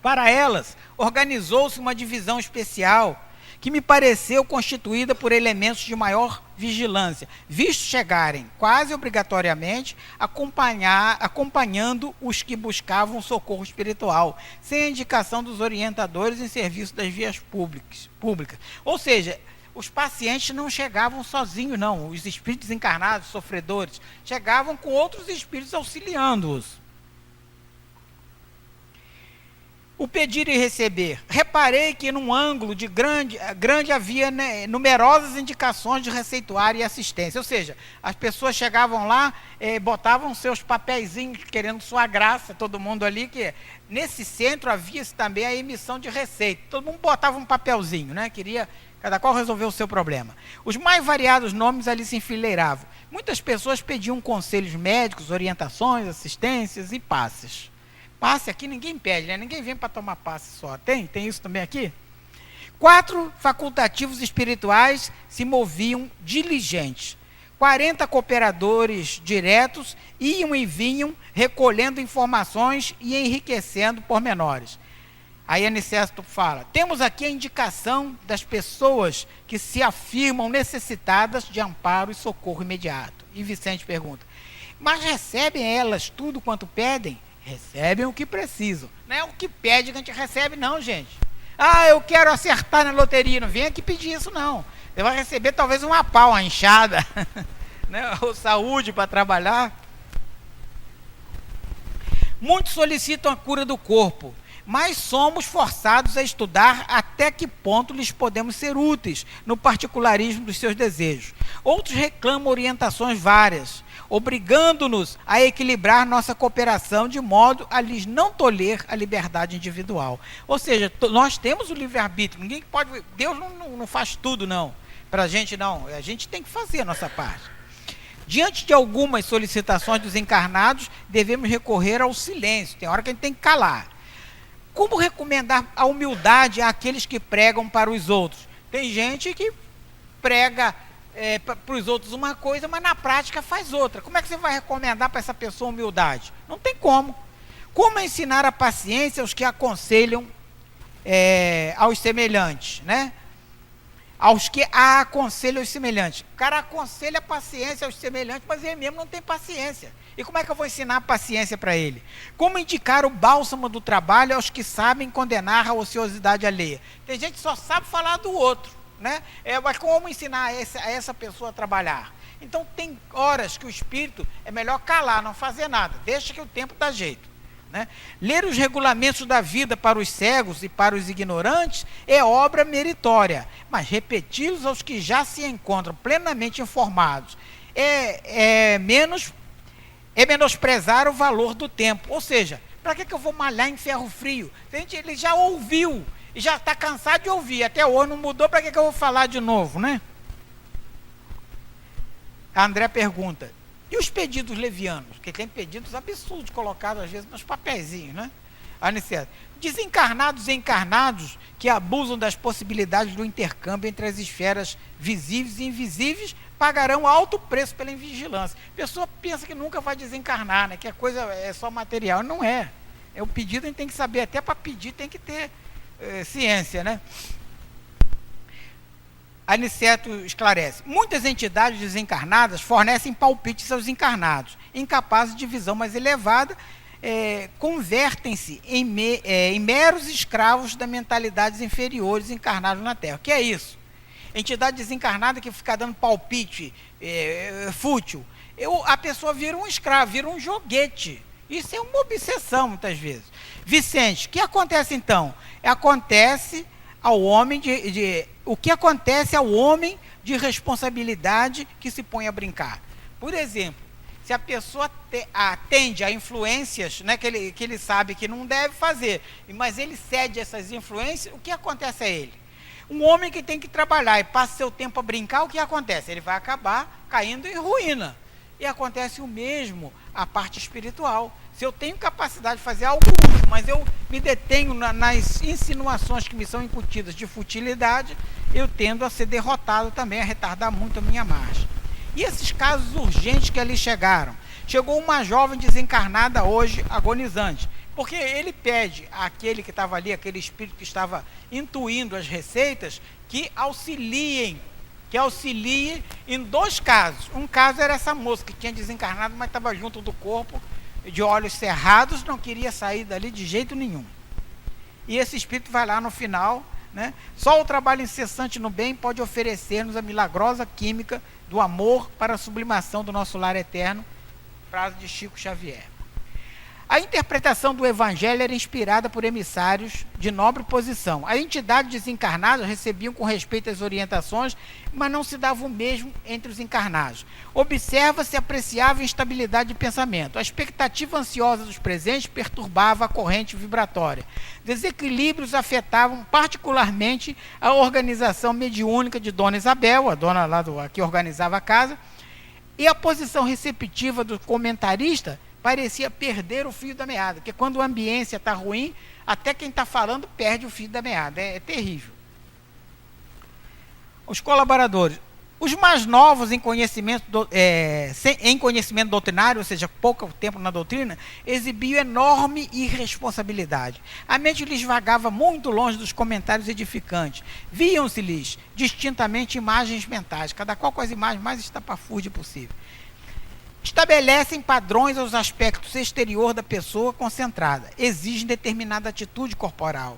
Para elas, organizou-se uma divisão especial que me pareceu constituída por elementos de maior vigilância, visto chegarem, quase obrigatoriamente, acompanhando os que buscavam socorro espiritual, sem a indicação dos orientadores em serviço das vias públicas. Ou seja, os pacientes não chegavam sozinhos, não. Os espíritos encarnados, sofredores, chegavam com outros espíritos auxiliando-os. O pedir e receber. Reparei que num ângulo de grande havia, né, numerosas indicações de receituário e assistência. Ou seja, as pessoas chegavam lá, botavam seus papeizinhos querendo sua graça, todo mundo ali, que nesse centro havia também a emissão de receita. Todo mundo botava um papelzinho, né? Queria cada qual resolver o seu problema. Os mais variados nomes ali se enfileiravam. Muitas pessoas pediam conselhos médicos, orientações, assistências e passes. Passe aqui ninguém pede, né? Ninguém vem para tomar passe só. Tem isso também aqui? 4 facultativos espirituais se moviam diligentes. 40 cooperadores diretos iam e vinham, recolhendo informações e enriquecendo pormenores. Aí Aniceto fala, temos aqui a indicação das pessoas que se afirmam necessitadas de amparo e socorro imediato. E Vicente pergunta, mas recebem elas tudo quanto pedem? Recebem o que precisam. Não é o que pede que a gente recebe, não, gente. Ah, eu quero acertar na loteria. Não vem aqui pedir isso, não. Você vai receber talvez uma pau, uma enxada, né? Ou saúde para trabalhar. Muitos solicitam a cura do corpo, mas somos forçados a estudar até que ponto lhes podemos ser úteis no particularismo dos seus desejos. Outros reclamam orientações várias, obrigando-nos a equilibrar nossa cooperação de modo a lhes não tolher a liberdade individual. Ou seja, nós temos o livre-arbítrio, ninguém pode, Deus não faz tudo, não, para a gente não, a gente tem que fazer a nossa parte. Diante de algumas solicitações dos encarnados, devemos recorrer ao silêncio, tem hora que a gente tem que calar. Como recomendar a humildade àqueles que pregam para os outros? Tem gente que prega para os outros uma coisa, mas na prática faz outra. Como é que você vai recomendar para essa pessoa humildade? Não tem como. Como ensinar a paciência aos que aconselham aos semelhantes, né? Aos que aconselham os semelhantes. O cara aconselha a paciência aos semelhantes, mas ele mesmo não tem paciência. E como é que eu vou ensinar a paciência para ele? Como indicar o bálsamo do trabalho aos que sabem condenar a ociosidade alheia? Tem gente que só sabe falar do outro, né? Mas como ensinar a essa pessoa a trabalhar? Então tem horas que o espírito é melhor calar, não fazer nada, deixa que o tempo dá jeito, né? Ler os regulamentos da vida para os cegos e para os ignorantes é obra meritória, mas repeti-los aos que já se encontram plenamente informados é menosprezar o valor do tempo. Ou seja, para que eu vou malhar em ferro frio? Ele já ouviu e já está cansado de ouvir, até hoje não mudou, para que eu vou falar de novo, né? A André pergunta, e os pedidos levianos? Porque tem pedidos absurdos colocados às vezes nos papeizinhos, né? Aniceto, desencarnados e encarnados que abusam das possibilidades do intercâmbio entre as esferas visíveis e invisíveis pagarão alto preço pela invigilância. A pessoa pensa que nunca vai desencarnar, né? Que a coisa é só material. Não é. O pedido a gente tem que saber, até para pedir tem que ter ciência, né? Aniceto esclarece, muitas entidades desencarnadas fornecem palpites aos encarnados, incapazes de visão mais elevada, convertem-se em meros escravos das mentalidades inferiores encarnados na Terra. O que é isso? Entidade desencarnada que fica dando palpite fútil, a pessoa vira um escravo, vira um joguete. Isso é uma obsessão muitas vezes. Vicente, o que acontece então? Acontece ao homem o que acontece ao homem de responsabilidade que se põe a brincar. Por exemplo, se a pessoa atende a influências, né, que ele sabe que não deve fazer, mas ele cede essas influências, o que acontece a ele? Um homem que tem que trabalhar e passa seu tempo a brincar, o que acontece? Ele vai acabar caindo em ruína. E acontece o mesmo a parte espiritual. Se eu tenho capacidade de fazer algo útil, mas eu me detenho nas insinuações que me são incutidas de futilidade, eu tendo a ser derrotado também, a retardar muito a minha marcha. E esses casos urgentes que ali chegaram? Chegou uma jovem desencarnada hoje, agonizante. Porque ele pede àquele que estava ali, aquele espírito que estava intuindo as receitas, que auxilie em 2 casos. Um caso era essa moça que tinha desencarnado, mas estava junto do corpo, de olhos cerrados, não queria sair dali de jeito nenhum. E esse espírito vai lá no final, né? Só o trabalho incessante no bem pode oferecer-nos a milagrosa química do amor para a sublimação do nosso lar eterno. Frase de Chico Xavier. A interpretação do Evangelho era inspirada por emissários de nobre posição. As entidades desencarnadas recebiam com respeito as orientações, mas não se dava o mesmo entre os encarnados. Observa-se apreciável instabilidade de pensamento. A expectativa ansiosa dos presentes perturbava a corrente vibratória. Desequilíbrios afetavam particularmente a organização mediúnica de Dona Isabel, a dona lá que organizava a casa, e a posição receptiva do comentarista parecia perder o fio da meada, porque quando a ambiência está ruim, até quem está falando perde o fio da meada, é terrível. Os colaboradores, os mais novos em conhecimento doutrinário, ou seja, pouco tempo na doutrina, exibiam enorme irresponsabilidade. A mente lhes vagava muito longe dos comentários edificantes. Viam-se-lhes distintamente imagens mentais, cada qual com as imagens mais estapafúrdias possível. Estabelecem padrões aos aspectos exterior da pessoa concentrada, exigem determinada atitude corporal,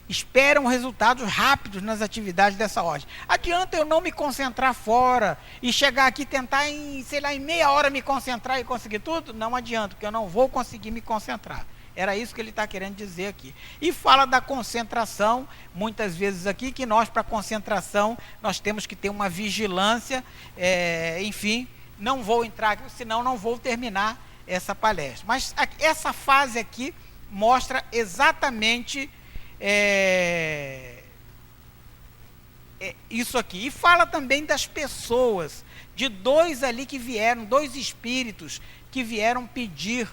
esperam resultados rápidos nas atividades dessa ordem. Adianta eu não me concentrar fora e chegar aqui e tentar em meia hora me concentrar e conseguir tudo? Não adianta, porque eu não vou conseguir me concentrar. Era isso que ele está querendo dizer aqui. E fala da concentração, muitas vezes aqui, que nós, para concentração, nós temos que ter uma vigilância, enfim. Não vou entrar, senão não vou terminar essa palestra. Mas essa fase aqui mostra exatamente isso aqui. E fala também das pessoas, de 2 ali que vieram, 2 espíritos que vieram pedir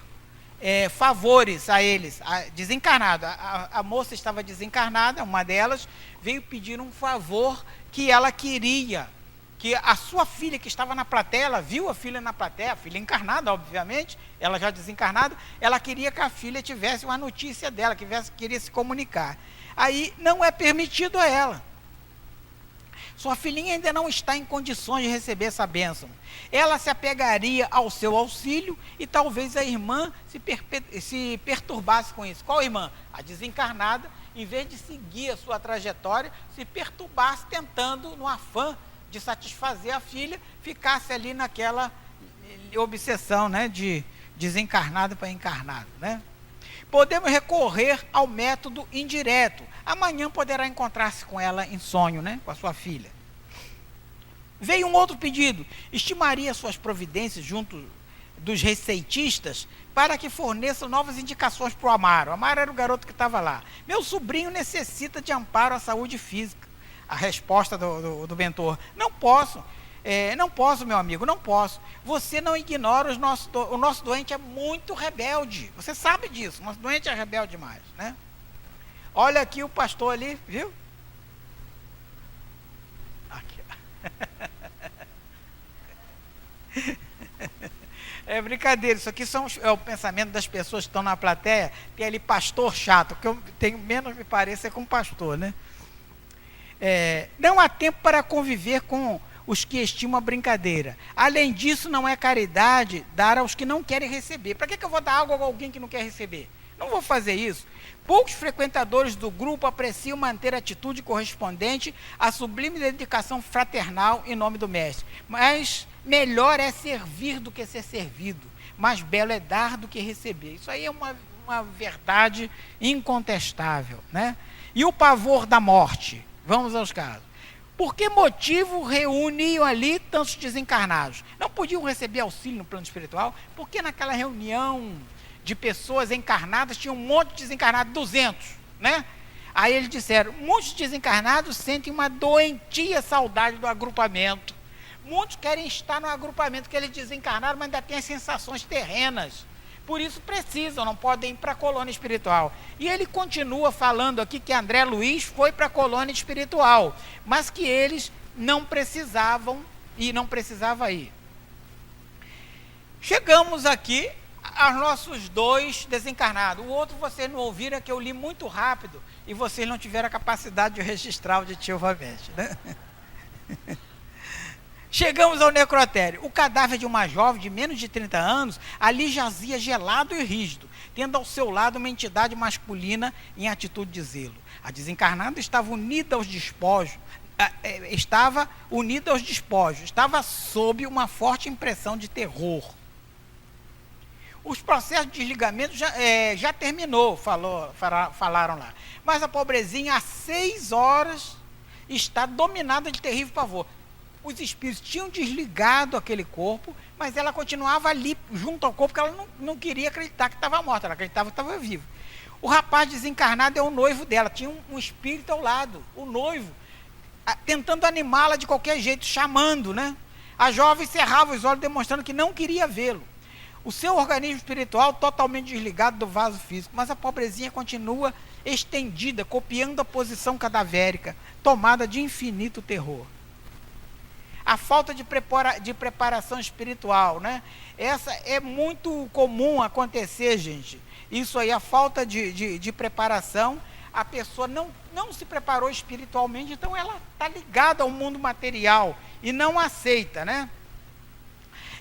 favores a eles, desencarnado. A moça estava desencarnada, uma delas, veio pedir um favor que ela queria, que a sua filha que estava na plateia, ela viu a filha na plateia, a filha encarnada, obviamente, ela já desencarnada, ela queria que a filha tivesse uma notícia dela, queria se comunicar. Aí não é permitido a ela. Sua filhinha ainda não está em condições de receber essa bênção. Ela se apegaria ao seu auxílio e talvez a irmã se perturbasse com isso. Qual irmã? A desencarnada, em vez de seguir a sua trajetória, se perturbasse tentando, no afã de satisfazer a filha, ficasse ali naquela obsessão, né, de desencarnado para encarnado, né? Podemos recorrer ao método indireto. Amanhã poderá encontrar-se com ela em sonho, né, com a sua filha. Veio um outro pedido. Estimaria suas providências junto dos receitistas para que forneçam novas indicações para o Amaro. O Amaro era o garoto que estava lá. Meu sobrinho necessita de amparo à saúde física. A resposta do mentor: não posso, meu amigo, não posso. Você não ignora o nosso doente é muito rebelde. Você sabe disso, nosso doente é rebelde demais, né? Olha aqui o pastor ali, viu? Aqui. É brincadeira, isso aqui é o pensamento das pessoas que estão na plateia. Tem ali pastor chato, que eu tenho menos me parece é com pastor, né? Não há tempo para conviver com os que estimam a brincadeira. Além disso, não é caridade dar aos que não querem receber. Para que eu vou dar algo a alguém que não quer receber? Não vou fazer isso. Poucos frequentadores do grupo apreciam manter a atitude correspondente à sublime dedicação fraternal em nome do mestre. Mas melhor é servir do que ser servido. Mais belo é dar do que receber. Isso aí é uma verdade incontestável, né? E o pavor da morte? Vamos aos casos. Por que motivo reuniam ali tantos desencarnados? Não podiam receber auxílio no plano espiritual? Porque naquela reunião de pessoas encarnadas tinha um monte de desencarnados, 200, né? Aí eles disseram: muitos desencarnados sentem uma doentia saudade do agrupamento. Muitos querem estar no agrupamento que eles desencarnaram, mas ainda têm as sensações terrenas. Por isso precisam, não podem ir para a colônia espiritual. E ele continua falando aqui que André Luiz foi para a colônia espiritual, mas que eles não precisavam e não precisava ir. Chegamos aqui aos nossos dois desencarnados. O outro vocês não ouviram, é que eu li muito rápido e vocês não tiveram a capacidade de registrar auditivamente, né? Chegamos ao necrotério. O cadáver de uma jovem de menos de 30 anos ali jazia gelado e rígido, tendo ao seu lado uma entidade masculina em atitude de zelo. A desencarnada estava unida aos despojos, estava sob uma forte impressão de terror. Os processos de desligamento já terminou, falaram lá. Mas a pobrezinha, há 6 horas, está dominada de terrível pavor. Os espíritos tinham desligado aquele corpo, mas ela continuava ali, junto ao corpo, porque ela não queria acreditar que estava morta, ela acreditava que estava vivo. O rapaz desencarnado é o noivo dela, tinha um espírito ao lado, o noivo, tentando animá-la de qualquer jeito, chamando, né? A jovem cerrava os olhos, demonstrando que não queria vê-lo. O seu organismo espiritual totalmente desligado do vaso físico, mas a pobrezinha continua estendida, copiando a posição cadavérica, tomada de infinito terror. A falta de preparação espiritual, né? Essa é muito comum acontecer, gente. Isso aí, a falta de preparação, a pessoa não se preparou espiritualmente, então ela está ligada ao mundo material e não aceita, né?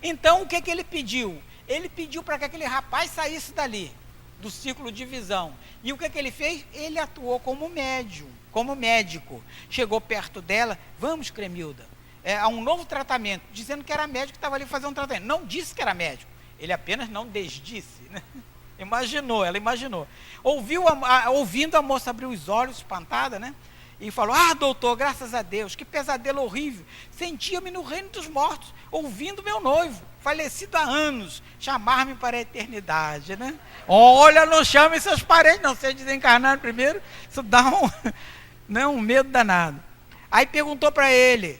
Então, o que ele pediu? Ele pediu para que aquele rapaz saísse dali, do círculo de visão. E o que ele fez? Ele atuou como médium, como médico. Chegou perto dela, vamos, Cremilda, a um novo tratamento, dizendo que era médico que estava ali fazendo um tratamento. Não disse que era médico, ele apenas não desdisse, né? Ela imaginou. Ouvindo, a moça abriu os olhos, espantada, né? E falou, doutor, graças a Deus, que pesadelo horrível. Sentia-me no reino dos mortos, ouvindo meu noivo, falecido há anos, chamar-me para a eternidade, né? Olha, não chame seus parentes, não, vocês desencarnaram primeiro, isso dá um medo danado. Aí perguntou para ele,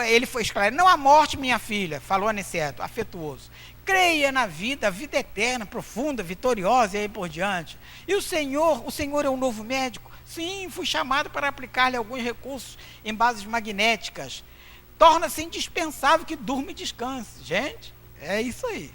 ele foi esclarecido, não há morte, minha filha, falou Aniceto, afetuoso. Creia na vida, a vida eterna, profunda, vitoriosa e aí por diante. E o senhor é um novo médico? Sim, fui chamado para aplicar-lhe alguns recursos em bases magnéticas. Torna-se indispensável que durma e descanse. Gente, é isso aí.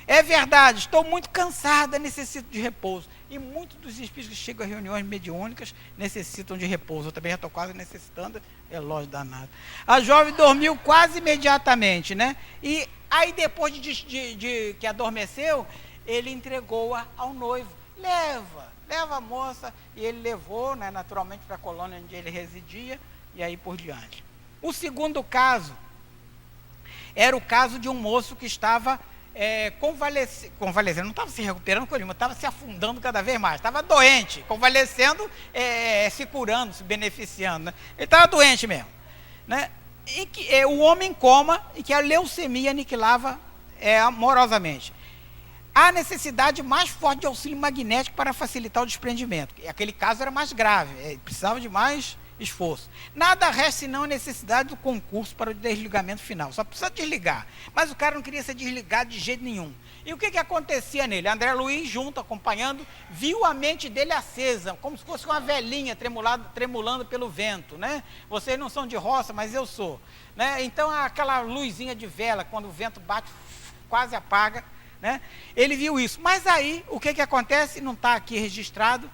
É verdade, estou muito cansada, necessito de repouso. E muitos dos espíritos que chegam a reuniões mediúnicas necessitam de repouso. Eu também já estou quase necessitando, é lógico danado. A jovem dormiu quase imediatamente, né? E aí depois de que adormeceu, ele entregou-a ao noivo. Leva a moça, e ele levou, né, naturalmente, para a colônia onde ele residia, e aí por diante. O segundo caso, era o caso de um moço que estava convalescendo, não estava se recuperando com ele, mas estava se afundando cada vez mais, estava doente, convalescendo, se curando, se beneficiando, né? Ele estava doente mesmo, né? E o homem em coma, e que a leucemia aniquilava amorosamente. Há necessidade mais forte de auxílio magnético para facilitar o desprendimento. Aquele caso era mais grave, precisava de mais esforço. Nada resta senão a necessidade do concurso para o desligamento final. Só precisa desligar. Mas o cara não queria ser desligado de jeito nenhum. E o que acontecia nele? André Luiz, junto, acompanhando, viu a mente dele acesa, como se fosse uma velhinha tremulando pelo vento, né? Vocês não são de roça, mas eu sou, né? Então, aquela luzinha de vela, quando o vento bate, quase apaga, né? Ele viu isso. Mas aí, o que acontece? Não está aqui registrado.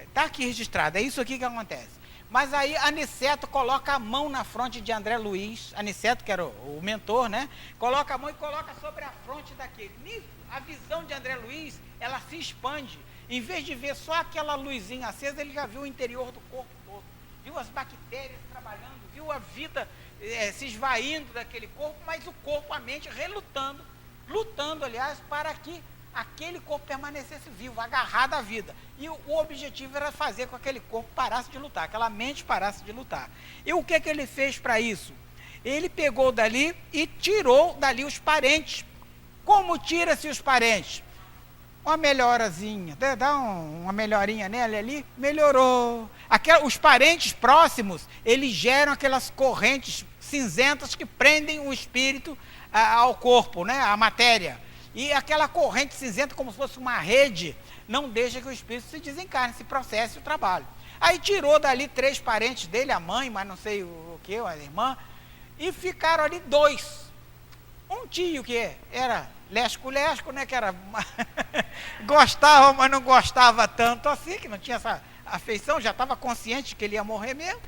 Está aqui registrado, é isso aqui que acontece. Mas aí Aniceto coloca a mão na fronte de André Luiz, Aniceto, que era o mentor, né? Coloca a mão e coloca sobre a fronte daquele. Nisso, a visão de André Luiz, ela se expande. Em vez de ver só aquela luzinha acesa, ele já viu o interior do corpo todo. Viu as bactérias trabalhando, viu a vida se esvaindo daquele corpo, mas o corpo, a mente lutando, aliás, para que aquele corpo permanecesse vivo, agarrado à vida. E o objetivo era fazer com que aquele corpo parasse de lutar, aquela mente parasse de lutar. E o que ele fez para isso? Ele pegou dali e tirou dali os parentes. Como tira-se os parentes? Uma melhorazinha, dá uma melhorinha nele ali, melhorou. Os parentes próximos, eles geram aquelas correntes cinzentas que prendem o espírito ao corpo, né, à matéria. E aquela corrente cinzenta, como se fosse uma rede, não deixa que o espírito se desencarne, se processe o trabalho. Aí tirou dali 3 parentes dele, a mãe, mas não sei o que, a irmã, e ficaram ali 2. Um tio que era lesco-lesco, né, que era gostava, mas não gostava tanto assim, que não tinha essa afeição, já estava consciente de que ele ia morrer mesmo,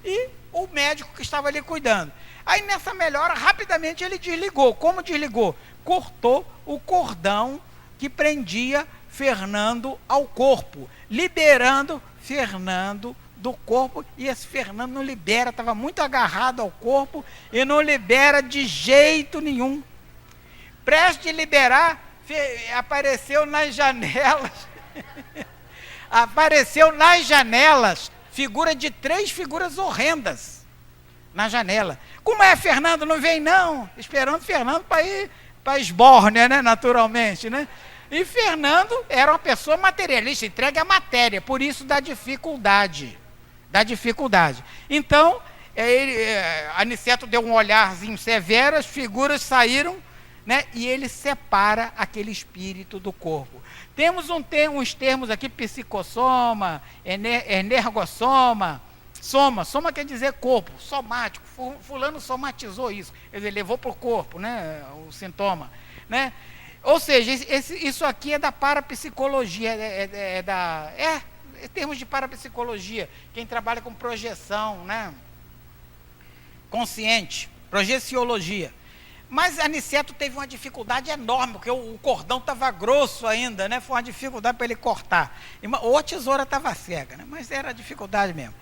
e o médico que estava ali cuidando. Aí nessa melhora, rapidamente ele desligou. Como desligou? Cortou o cordão que prendia Fernando ao corpo, liberando Fernando do corpo, e esse Fernando não libera, estava muito agarrado ao corpo e não libera de jeito nenhum. Prestes a liberar, apareceu nas janelas, figura de 3 figuras horrendas na janela. Como é, Fernando? Não vem não? Esperando Fernando para ir para Esbórnia, né? Naturalmente, né? E Fernando era uma pessoa materialista, entregue à matéria, por isso da dificuldade. Então, Aniceto deu um olharzinho severo, as figuras saíram, né, e ele separa aquele espírito do corpo. Temos uns termos aqui: psicossoma, energossoma. Soma quer dizer corpo, somático. Fulano somatizou isso, ele levou para o corpo, né, o sintoma, né? Ou seja, isso aqui é da parapsicologia, termos de parapsicologia, quem trabalha com projeção, né, consciente, projeciologia. Mas Aniceto teve uma dificuldade enorme, porque o cordão estava grosso ainda, né? Foi uma dificuldade para ele cortar. Ou a tesoura estava cega, né? Mas era dificuldade mesmo.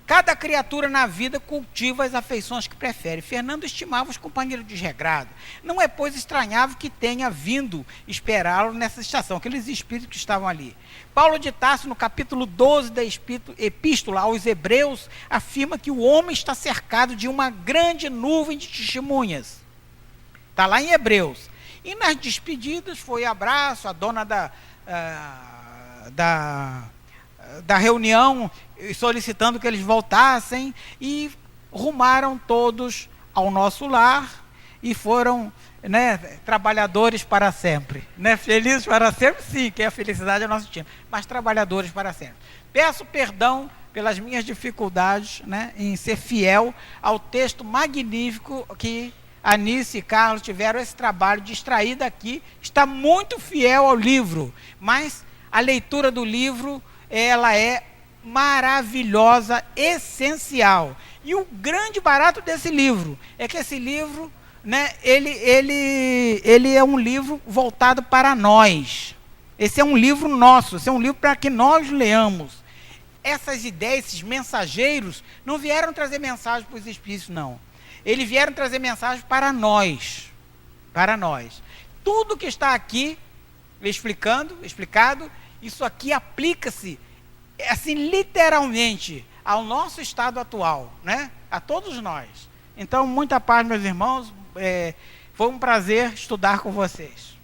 Cada criatura na vida cultiva as afeições que prefere. Fernando estimava os companheiros desregrados. Não é, pois, estranhável que tenha vindo esperá-lo nessa estação, aqueles espíritos que estavam ali. Paulo de Tarso, no capítulo 12 da Epístola aos Hebreus, afirma que o homem está cercado de uma grande nuvem de testemunhas. Está lá em Hebreus. E nas despedidas foi abraço, a dona da reunião solicitando que eles voltassem, e rumaram todos ao nosso lar e foram, né, trabalhadores para sempre, né? Felizes para sempre, sim, que a felicidade é nosso time, mas trabalhadores para sempre. Peço perdão pelas minhas dificuldades, né, em ser fiel ao texto magnífico que Anice e Carlos tiveram esse trabalho de extrair daqui. Está muito fiel ao livro, mas a leitura do livro, ela é maravilhosa, essencial. E o grande barato desse livro é que esse livro, né, ele é um livro voltado para nós. Esse é um livro nosso, esse é um livro para que nós leamos. Essas ideias, esses mensageiros, não vieram trazer mensagem para os espíritos, não. Eles vieram trazer mensagem para nós. Para nós. Tudo que está aqui explicado, isso aqui aplica-se, assim, literalmente, ao nosso estado atual, né? A todos nós. Então, muita paz, meus irmãos. Foi um prazer estudar com vocês.